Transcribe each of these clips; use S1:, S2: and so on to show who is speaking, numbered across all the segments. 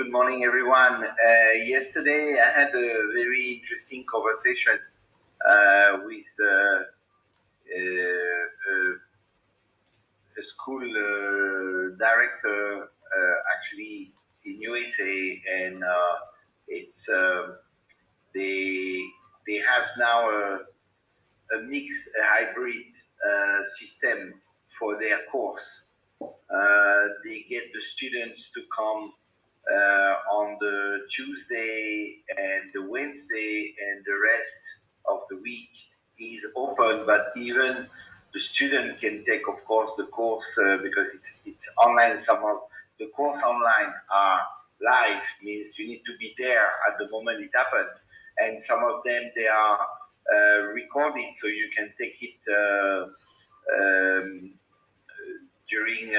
S1: good morning, everyone. Yesterday, I had a very interesting conversation with a school director, actually in USA, and it's they they have now a mixed, a hybrid system for their course. They get the students to come on the Tuesday and the Wednesday, and the rest of the week is open. But even the student can take, of course, the course because it's online. Some of the course online are live, means you need to be there at the moment it happens, and some of them they are recorded, so you can take it. Um, During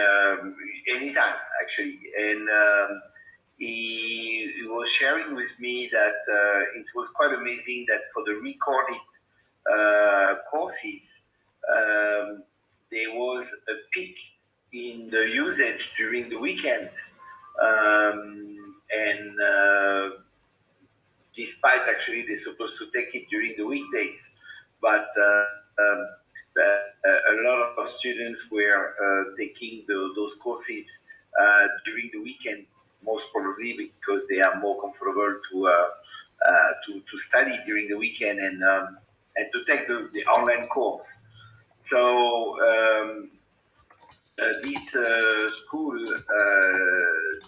S1: any time actually, and he was sharing with me that it was quite amazing that for the recorded courses, there was a peak in the usage during the weekends, and despite actually they're supposed to take it during the weekdays, but a lot of students were taking those courses during the weekend, most probably because they are more comfortable to study during the weekend, and to take the online course. So this school,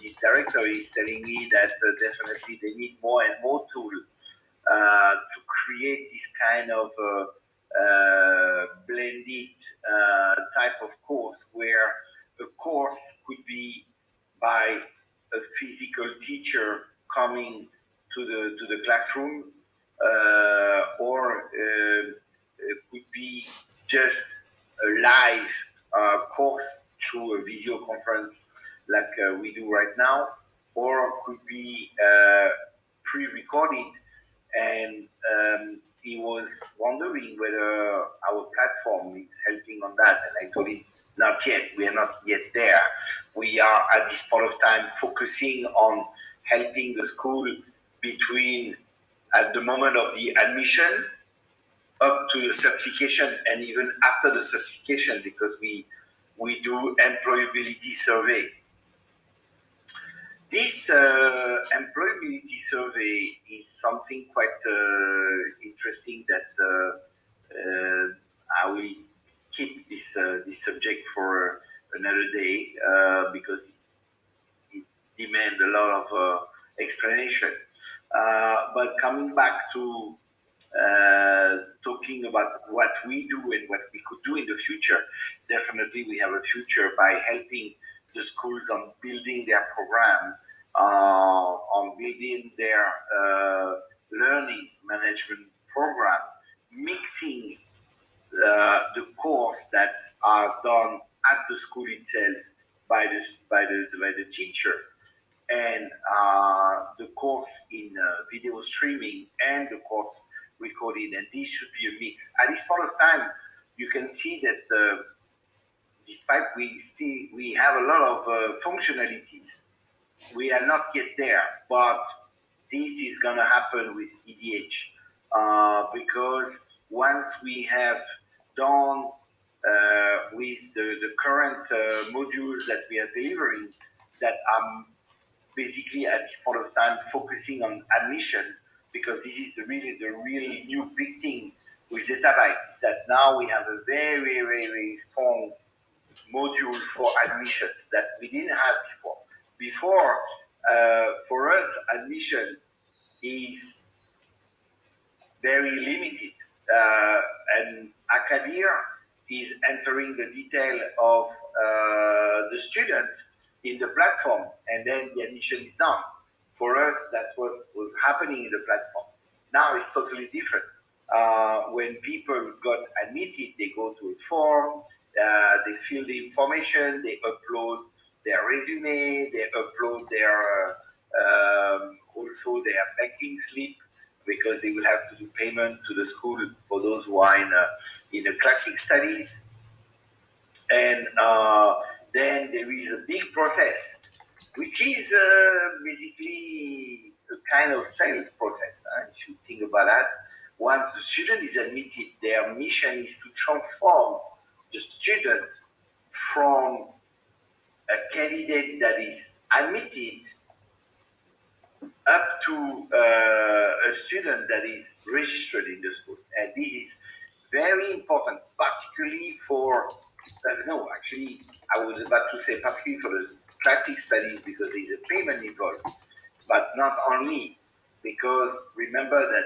S1: this director is telling me that definitely they need more and more tools to create this kind of blended type of course, where a course could be by a physical teacher coming to the classroom, or it could be just a live course through a video conference like we do right now, or could be pre-recorded. And he was wondering whether our platform is helping on that. And I told him, not yet. We are not yet there. We are at this point of time focusing on helping the school between at the moment of the admission up to the certification, and even after the certification, because we do employability survey. This employability survey is something quite interesting that I will keep this subject for another day because it demands a lot of explanation. But coming back to talking about what we do and what we could do in the future, definitely we have a future by helping the schools on building their program, on building their learning management program, mixing the course that are done at the school itself by the teacher, and the course in video streaming, and the course recorded, and this should be a mix. At this point of time, you can see that despite we have a lot of functionalities, we are not yet there, but this is gonna happen with EDH because once we have done with the current modules that we are delivering, that are basically at this point of time focusing on admission, because this is the real new big thing with Zetta Byte, is that now we have a very strong module for admissions that we didn't have before. Before, for us, admission is very limited, and Akadir is entering the detail of the student in the platform, and then the admission is done. For us, that's what was happening in the platform. Now it's totally different. When people got admitted, they go to a form, they fill the information, they upload their resume, they upload their also their banking slip, because they will have to do payment to the school for those who are in a classic studies. And then there is a big process, which is basically kind of sales process. If you think about that, once the student is admitted, their mission is to transform the student from a candidate that is admitted up to a student that is registered in the school. And this is very important, particularly for, no, actually, I was about to say particularly for the classic studies because there's a payment involved, but not only, because remember that,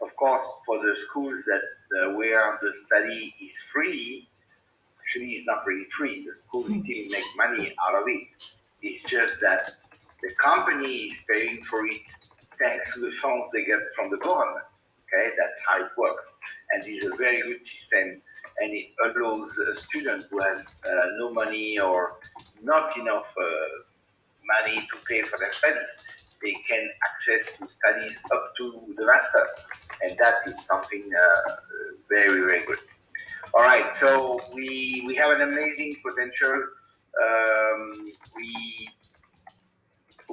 S1: of course, for the schools that where the study is free, actually it's not really free. The schools still make money out of it. It's just that the company is paying for it thanks to the funds they get from the government. Okay, that's how it works. And this is a very good system, and it allows a student who has no money or not enough money to pay for their studies, they can access to studies up to the master, and that is something very, very good. All right, so we have an amazing potential.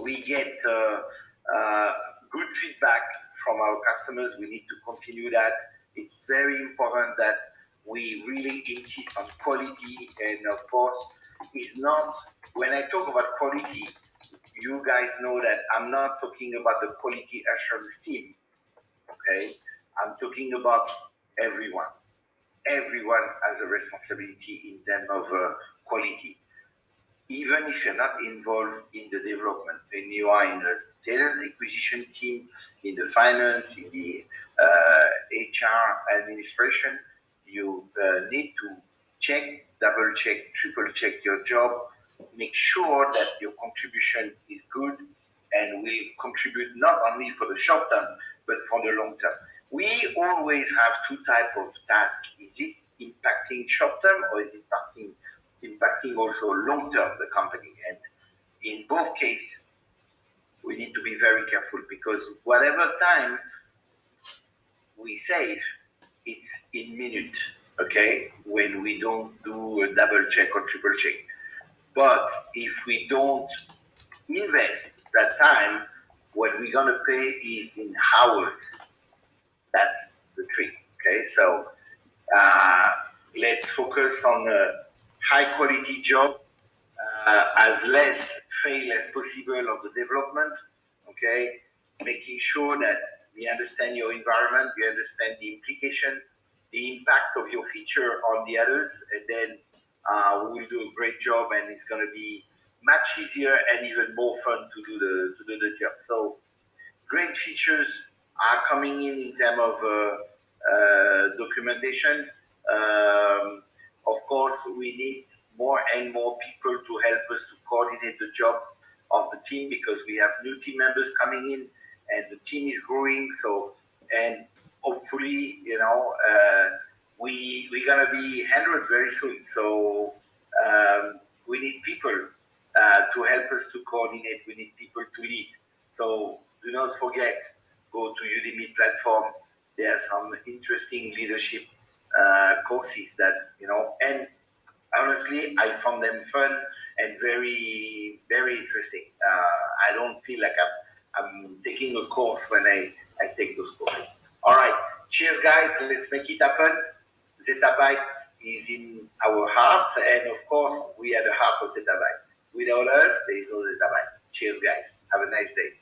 S1: We get good feedback from our customers. We need to continue that. It's very important that we really insist on quality, and of course, it's not, when I talk about quality, you guys know that I'm not talking about the quality assurance team. Okay, I'm talking about everyone. Everyone has a responsibility in terms of quality. Even if you're not involved in the development, when you are in the talent acquisition team, in the finance, in the HR administration, you need to check, double check, triple check your job, make sure that your contribution is good and will contribute not only for the short term, but for the long term. We always have two types of tasks. Is it impacting short term, or is it impacting also long term the company? And in both cases, we need to be very careful, because whatever time we save, it's in minute, okay, when we don't do a double check or triple check. But if we don't invest that time, what we're gonna pay is in hours. That's the trick. Okay, so uh, let's focus on a high quality job, as less fail as possible of the development. Okay, making sure that we understand your environment, we understand the implication, the impact of your feature on the others, and then we will do a great job, and it's going to be much easier and even more fun to do the job. So great features are coming in terms of documentation. Of course, we need more and more people to help us to coordinate the job of the team, because we have new team members coming in and the team is growing. So, and hopefully, we're gonna be 100 very soon. So we need people to help us to coordinate. We need people to lead. So do not forget, go to Udemy platform. There are some interesting leadership courses that, and honestly, I found them fun and very, very interesting. I don't feel like I'm taking a course when I take those courses. All right. Cheers, guys. Let's make it happen. Zetta Byte is in our hearts, and of course, we are the heart of Zetta Byte. Without us, there is no Zetta Byte. Cheers, guys. Have a nice day.